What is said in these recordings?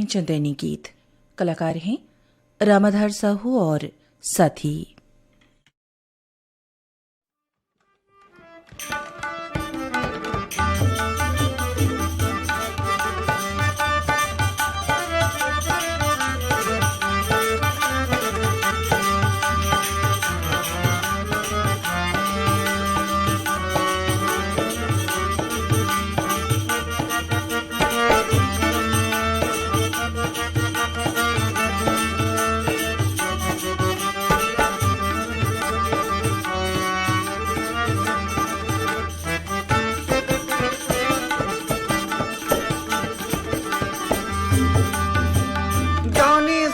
चंदैनी गीत। कलाकार हैं रामाधार साहू और साथी।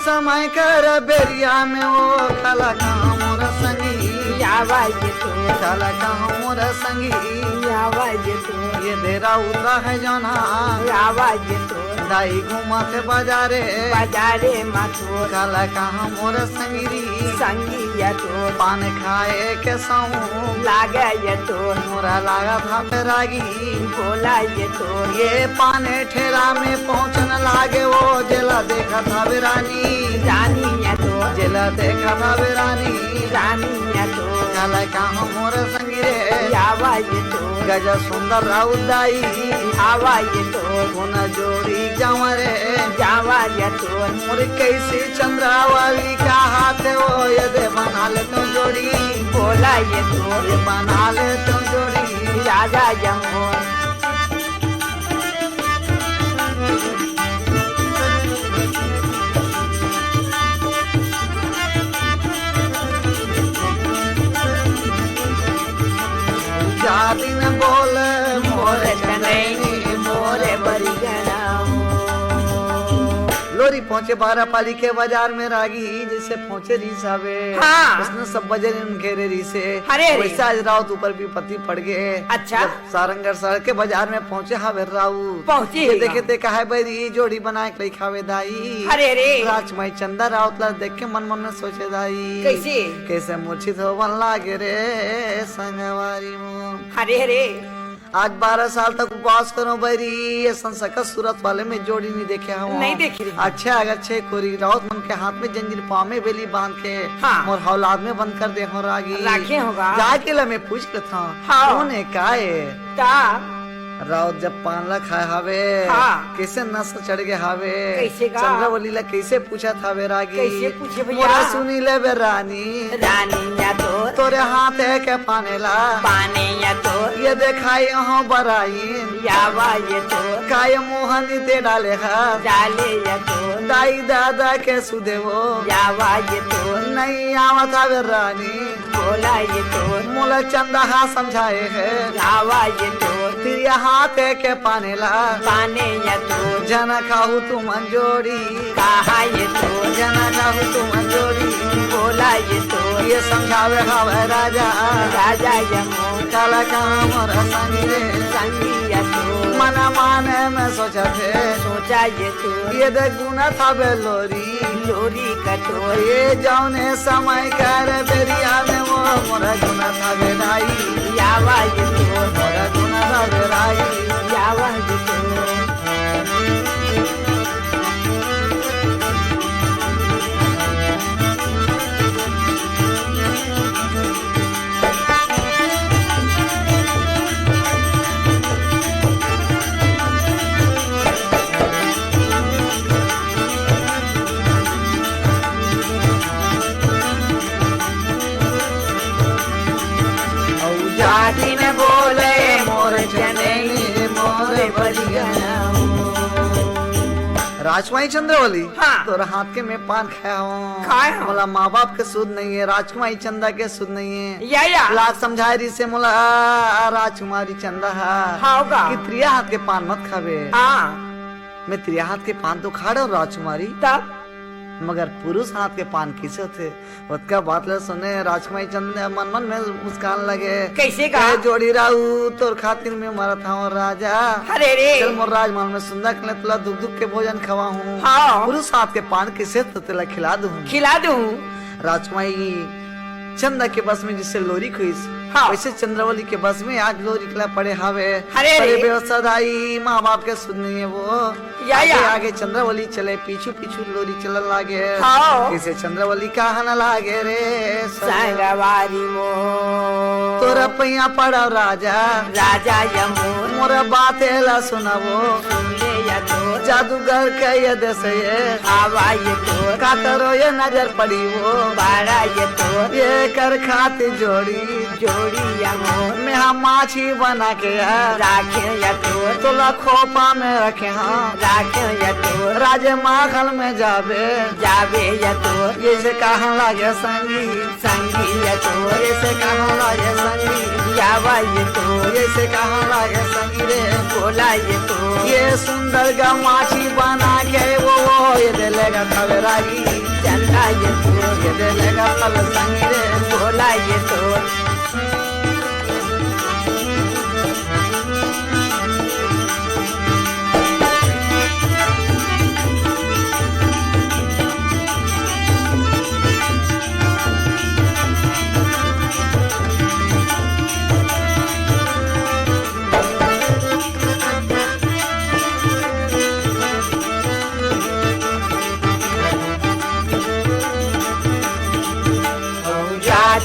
समय कर बेरिया में वो कला कामोर संगी आवाज तो कला कामोर संगी आवाज तो ये देरा उतरा है जाना आवाज तो दाई घुमाते बाजारे बाजारे माथो कला कामोर संगी संगी तो पान खाए के साऊ लागे ये तो मोरा लागा था पेरागी बोला ये तो ये पाने ठेला में पहुँचने लागे वो जेला देखा था बेरानी रानी ये तो जेला देखा था बेरानी रानी ये तो कला कामोर संगी रे आवाज तो गजा सुंदर राउदाई आवाज तो गुन जोड़ी जावरे जावा ये तो मोर कैसी चंद्रावली का हाथ हो ये दे बना ले तो जोड़ी बोला ये तो ये बना ले तो जोड़ी राजा जमो जाती न बोल मोर चनैनी मोरे बरिगना लोरी पहुँचे बारह पाली के बाजार में रागी जैसे पहुँचे रीसावे हाँ। उसने सब बजे घेरे रीसे अरे अरे। वैसा आज राउत ऊपर भी पति पड़ गए अच्छा। जब सारंगर सड़क के बाजार में पहुँचे हावे राउत पहुंची ये देखे ते कहा बैरी जोड़ी बना के खावे दाई अरे अरे राजमाई चंदा राउत ला देख के मन मन में सोचे दाई कैसे कैसे मूर्छित हो बन लागे रे संगवारी मुँह अरे अरे आज 12 साल तक उपवास करो बैरी ये संसका सूरत वाले में जोड़ी नहीं देखे हम नहीं देखी रही। अच्छा अच्छे कोरी राउत मन के हाथ में जंजीर पाँव में बेली बांध के हाँ। मोर हौलाद में बंद कर दे हो रागी राखे होगा जाके ला मैं पूछ के था हाँ। उन्होंने काहे ता राउत जब पान ला खाए हावे हाँ। कैसे नस चढ़ गए हावे कैसे का? चंद्रवली ला कैसे पूछा था वे रागी कैसे पूछे भैया? मोरा सुनी ले बे रानी रानी या तो तोरे हाथ है के पाने ला पाने या तो ये देखाई अहाँ बराई यावा ये तो काय मोहनी दे डाले हा डाले या तो दाई दादा के सुदे वो यावा ये तो नहीं आवत आवे रानी बोला ये तो मोला चंदा हा समझाए है यावा ये तो तेरे हाथ है के पाने ला पाने या तो जना खाऊ तुम अंजोड़ी कहा ये तो जना खाऊ तुम अंजोड़ी बोला ये तो ये समझावे हवे राजा राजा जमो काला काम और संगी रे संगी या तो मना माने में सोचा थे सोचा ये तो ये दे गुना था बेलोरी लोरी कटोरी ये जाने समय कर बेरिया में वो मोरा गुना था बेराई यावा ये तो मोरा गुना था बेराई यावा ये तो जाती ने बोले मोर चनेली मोर बलिया राजकुमारी चंद्रवली हाँ। तोरा हाथ के मैं पान खाया हूँ खाए हो? मोला माँ बाप के सुध नहीं है राजकुमारी चंदा के सुध नहीं है या लाख समझाए रही से मोला राजकुमारी चंदा होगा कि त्रिया हाथ के पान मत खावे हाँ मैं त्रिया हाथ के पान तो खा रहा हूँ राजकुमारी तब मगर पुरुष हाथ के पान किसे थे उसका बात ले सुने राजकुमारी चंद मन मन में मुस्कान लगे कैसे का कहे जोड़ी राहू तोर खातिर में मरा था और राजा अरे रे चल मोर राजमहल में सुंदर कले तुला दुख दुख के भोजन खवा हूँ हाँ पुरुष हाथ के पान किसे तो तुला खिला दूँ खिला दूं राजकुमारी चंदा के बस में जिससे लोरी खुई हाँ। वैसे चंद्रवली के बस में आज लोग निकला पड़े हवे। अरे रे। व्यवस्था दाई माँ बाप के सुनिए वो या। आगे आगे चंद्रवली चले पीछू पीछू लोरी चलन लागे। हाँ। किसे चंद्रवली कहा न लागे रे संगवारी मो तोरा पैया पड़ा राजा राजा यमो मोरा बात ला सुनावो सुनले या तो जादूगर के ये देश ये हवा ये तो कातरो ये नजर पड़ी वो बारा ये तो ये कर खाती जोड़ी जोड़ी यमो में हम माछी बना के राखे या तो तोला खोपा में रखे हाँ राखे या तो राजे माखल में जावे जावे या तो ये से कहाँ लागे संगी संगी या तो ये से कहाँ लागे संगी यावा ये तो ये से कहाँ लागे संगी रे बोला ये तो ये सुंदर का माछी बना के वो ये देलेगा कल रागी चंदा ये तो ये देलेगा कल संगी रे बोला ये तो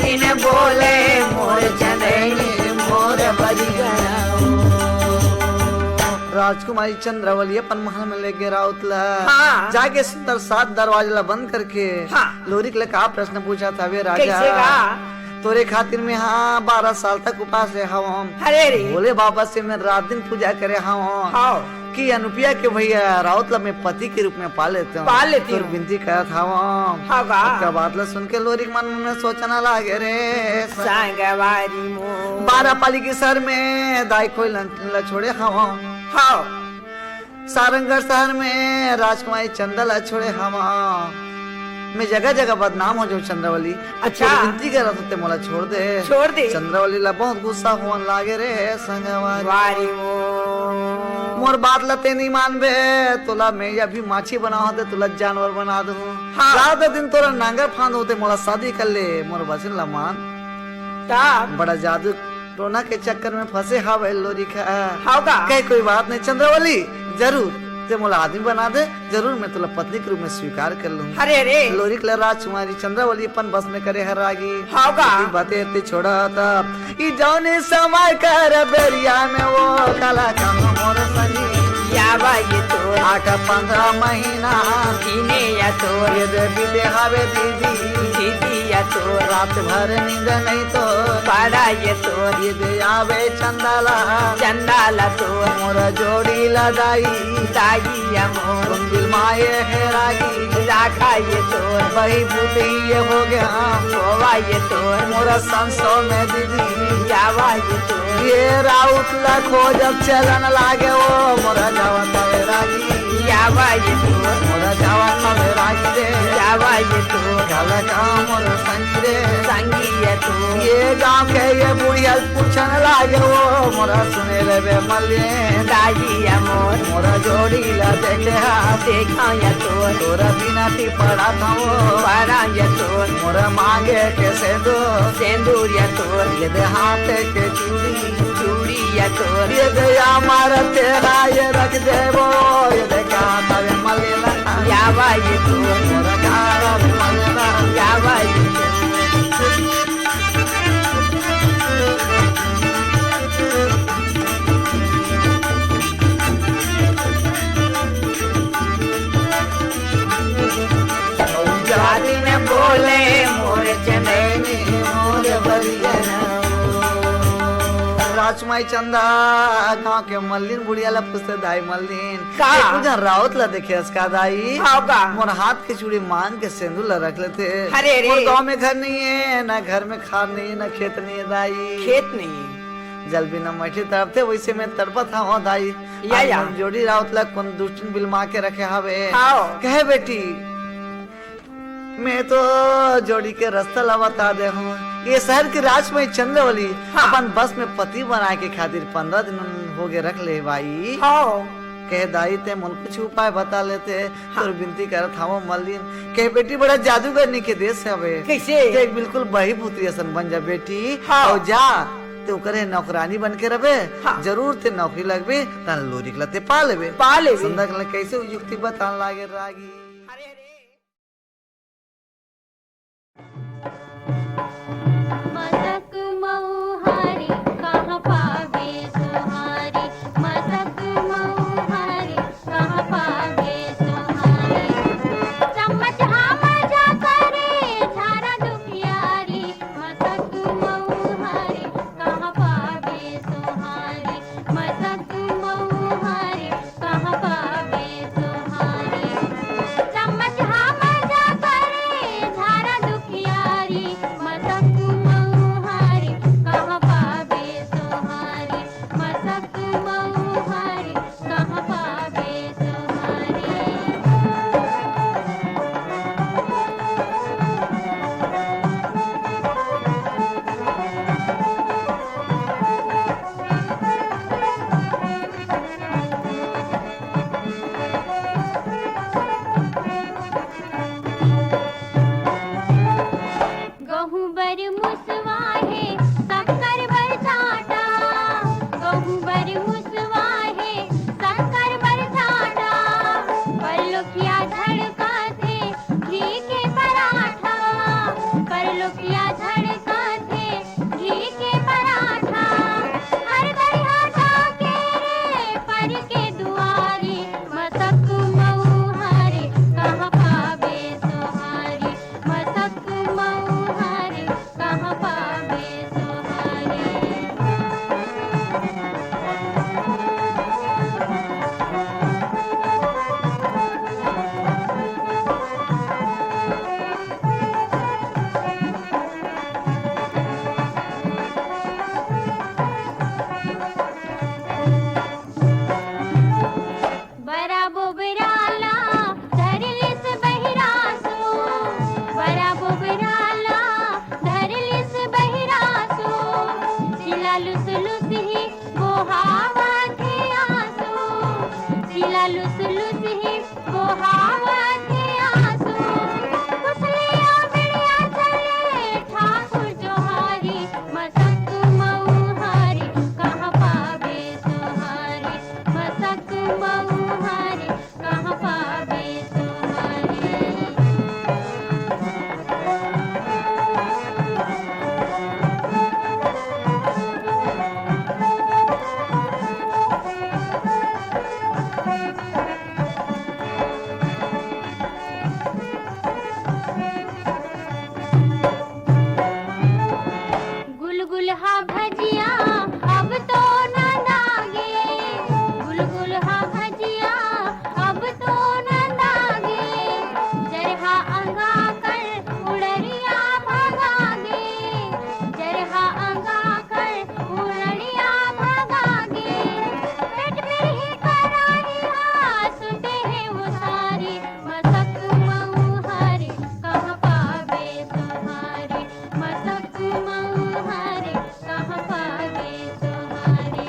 दिन बोले मोर चंदैनी मोर बलिया राजकुमारी चंद्रवली अपन महल में ले गए राउतला हाँ। जाके सुंदर 7 दरवाजा बंद करके हाँ। लोरी के लिए कहा प्रश्न पूछा था वे राजा कैसे का तोरे खातिर में हाँ 12 साल तक उपास रहे हम अरे रे बोले बाबा से मैं रात दिन पूजा करे हम हाँ कि अनुप्रिया के भैया राउतला में पति के रूप में पाल लेते हूँ पाल लेती तो हूँ। विनती करा था हाँ गा। उसका बात ला सुन के लोरी के मन में सोचना लागे रे संगवारी मो 12 पाली के सर में दाई कोई ल छोड़े हम हाँ सारंगढ़ शहर में राजकुमारी चंदल छोड़े हम मैं जगह जगह बदनाम हो जाऊं चंद्रवली अच्छा। तो विनती कर रहा था मोला छोड़ दे चंद्रवली ला बहुत गुस्सा होने लागे रे संगवारी वारी मो मोर बात लते नहीं मानबे तोला मैं अभी माछी बना होते तुला जानवर बना दूं हाँ। रात दिन तोरा नांगर फांद होते मोला शादी कर ले मोर बचन ला मान तब बड़ा जादू टोना के चक्कर में फंसे हावे लोरी का हाँ का कहीं कोई बात नहीं चंद्रवली जरूर ते मोला आदमी बना दे जरूर मैं तुला पत्नी के रूप में स्वीकार कर लूँ अरे रे लोरी के राजकुमारी चंद्रवली अपन बस में करे हर रागी हाँ का बातें ते छोड़ा था ई जौने समय कर बेरिया में वो काला काम मोर सनी यावा ये तो 8-15 महीना पीने या तो ये दे बीते हावे दीदी दीदी या तो रात भर नींद नहीं तो पाड़ा ये तो ये दे आवे चंदाला चंदाला तो मोर जोड़ी लदाई दाई या मोर दिल माये है रागी राखा ये तो वही बूटी ये हो गया होवा ये तो मोर संसो में दीदी यावा ये तो ये राउत लखो जब चलन लागे वो मोरा जावा तवे रागी यावा ये तो मोरा जावा तवे रागी रे यावा ये तो काला काम मोर संगी रे संगी ये तो ये गांव के ये बुढ़िया पूछन लागे वो मोरा सुने रे बे मल्ले दाई या मोर मोरा जोड़ी ला देखे हाथ देखा या तो तोरा बिना टी पड़ा था वो पाड़ा ये तो मोरा मांगे के सिंदूर या तो ये दे हाथ के चूड़ी चूड़ी या तो ये दे हमारा तेरा ये रख दे वो ये दे कहा तवे मलेला यावा ये तो मोरा कहा मलेला यावा ये तो जाति में बोले मोर चंदैनी मोर बलिया राजकुमारी चंदा गांव के मल्लिन बुढ़िया ला पूछते दाई मल्लिन का? तुझा राउत ला देखे उसका दाई हाँ का? मोर हाथ के चूड़ी मांग के सिंदूर ला रख लेते अरे रे। मोर गांव में घर नहीं है ना घर में खाद नहीं है ना खेत नहीं है दाई खेत नहीं जल बिना मठी तड़प थे वैसे में तड़पा था हो दाई या। आज जोड़ी राउत ला कौन दुष्टन बिल माँ के रखे हवे हाँ। कहे बेटी मैं तो जोड़ी के रास्ता ला बता दे हूँ ये शहर की राजकुमारी चंद्रवली हाँ। अपन बस में पति बना के खातिर 15 दिन हो गए रख ले भाई हाँ कहे दाई ते मन कुछ उपाय बता लेते और विनती करत हवो मल्लिन कहे बेटी बड़ा जादूगर के देश है हवे कैसे? देख बिल्कुल बही पुत्री असन बन जा बेटी हाँ। और जा तू करे नौकरानी बन के रहे हाँ। जरूर ते नौकरी लगबे तन लोरी लते पा लेबे सुंदर कैसे युक्ति बतान लागे रागी मसक मऊहारी कहाँ पावे सुहारी मसक मऊहारी कहाँ पावे सुहारी चम्मच मजा करे झारा दुखियारी मसक मऊहारी कहाँ पावे सुहारी मसक मऊहारी कहाँ पावे सुहारी चम्मच मजा करे झारा दुखियारी मसक मऊहारी कहाँ पावे सुहारी मसक मऊहारी कहाँ पावे सुहारी गहूं बर मुसवाहे शक्कर बर छाटा गहूं बर मुसवाहे शक्कर बर छाटा परलोकिया धड़का थे घी के पराठा परलोकिया धड़का थे घी के पराठा हर दरिया के रे पर के दुआरी मसक मऊहारी कहाँ पावे सुहारी मसक मऊहारी कहाँ पावे सुहारी बरा बोबराला धरलिस बहिरासो बरा बोबराला धरलिस बहिरासो सिला लुस लुस ही बोहावा थे आसो सिला लुस लुस ही बोहावा थे आसो कुसलिया बिड़िया चले ठाकुर जोहारी मसक मऊहारी कहाँ पावे सुहारी मसक मऊहारी कहाँ पावे सुहारी गुलगुल हा भजिया अब तो न दागे गुलगुल हा भजिया अब तो न दागे जरहा अंगा कर उड़रिया भगागे जरहा अंगा कर उड़रिया भगागे पेट में ही कराहिया सुनते हैं वो सारी मसक मऊहारी कहाँ पावे सुहारी मसक मऊहारी कहाँ पावे सुहारी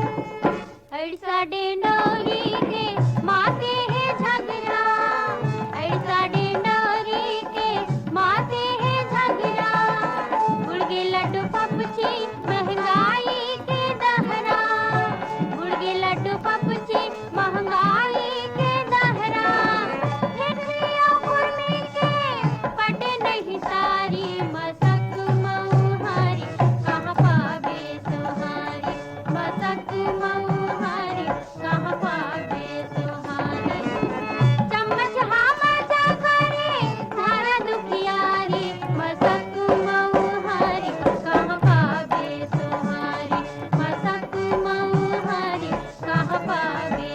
ऐसा डेंडोरी के माते हैं झगड़ा ऐसा डेंडोरी के माते हैं झगड़ा गुड़गे लड्डू पपची महंगाई के दहरा गुड़गे लड्डू पपची महंगाई के दहरा ठेठिया कुर्मी के पटे नहीं सारी मसक मऊहारी कहाँ पावे सुहारी मसक मऊहारी कहाँ पावे सुहारी चम्मच मजा करे धारा दुखियारी मसक मऊहारी कहाँ पावे सुहारी मसक मऊहारी कहाँ पावे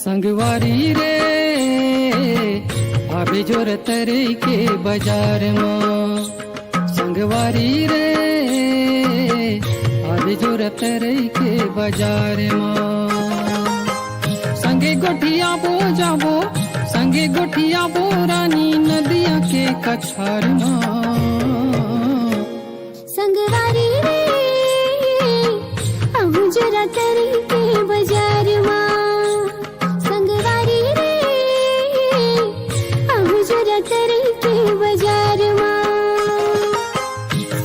संगवारी रे अभी जोरत रे के बाजार में संगवारी रे अभी जोरत रे के बाजार में संगे गोठिया बो जाबो संगे गोठिया बो रानी नदिया के कछार में संगवारी रे अहू जरा तरी के बाजार माँ संगवारी रे अहू जरा तरी के बाजार माँ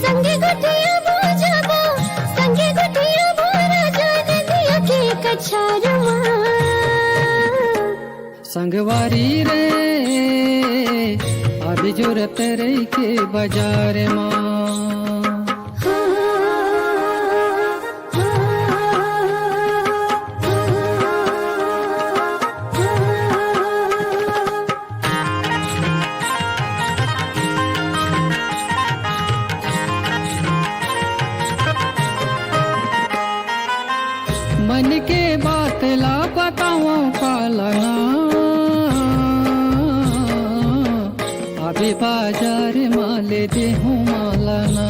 संगे गोठिया बो जाबो संगे गोठिया बो राजा नदिया के कछार माँ संगवारी रे अभी जोरत रे के बाजार में मन के बात ला बताओ पालना अभी बाजार माले दे हूँ मालना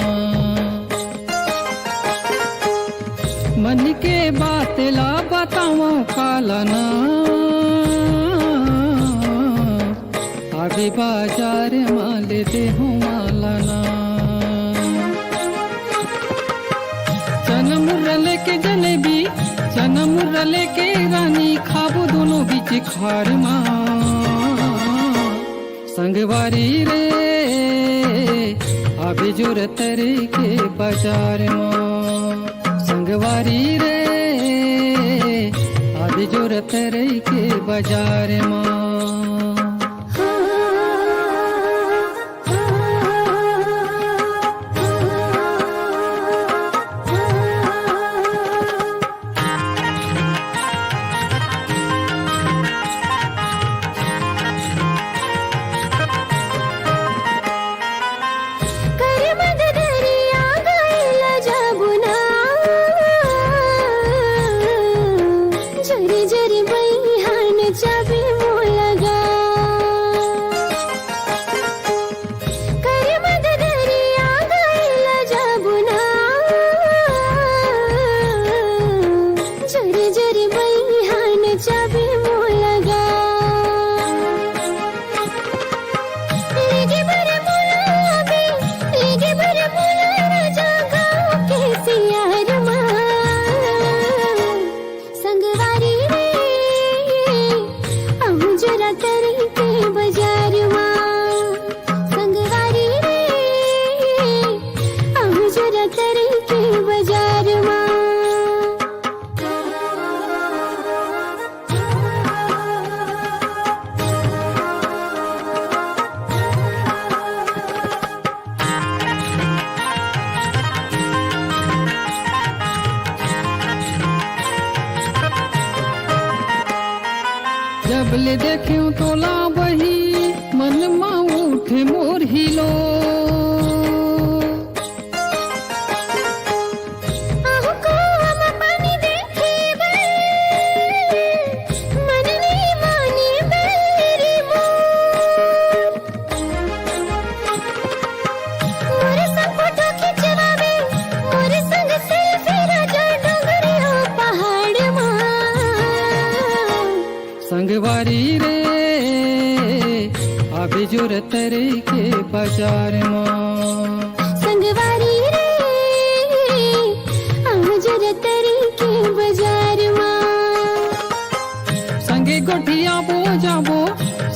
मन के बात ला बताओ पालना अभी बाजार माले दे हूँ मालना जन्म रले के जलेबी जन्म रले के रानी खाबो दोनों बीच खार माँ संगवारी रे अभी जोरत रे के बाजार में संगवारी रे अभी जोरत रे के बाजार में जब ले देखूं तोला बही मन माँ उठे मोर हिलो संगवारी रे अभी जोरत रे के बाजार में संगवारी रे अहू जोरत रे के बाजार में संगे गोठिया बो जाबो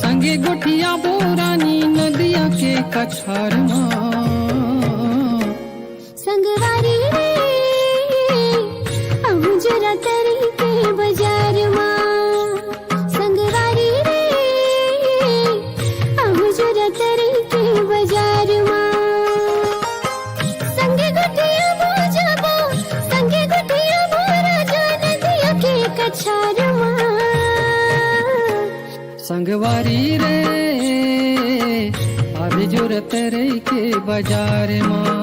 संगे गोठिया बो रानी नदिया के कछार में संगवारी रे अहू जोरत रे के बाजार में संगवारी रे अहू जोरत रे के बाजार में संगे गोठिया बो जाबो संगे गोठिया बो राजा नदिया के कछार में संगवारी रे अभी जोरत रे के बाजार में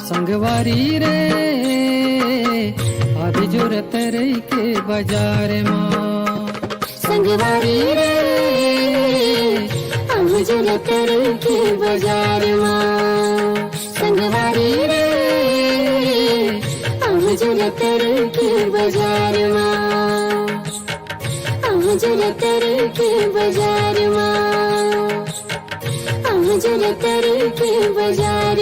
संगवारी रे अभी जोरत रे के बाजार में संगवारी रे अमजोर तर के बाजार माँ संगवारी रे अमजोर तर के बाजार माँ अमजोर तर के बाजार माँ अमजोर तर के बाजार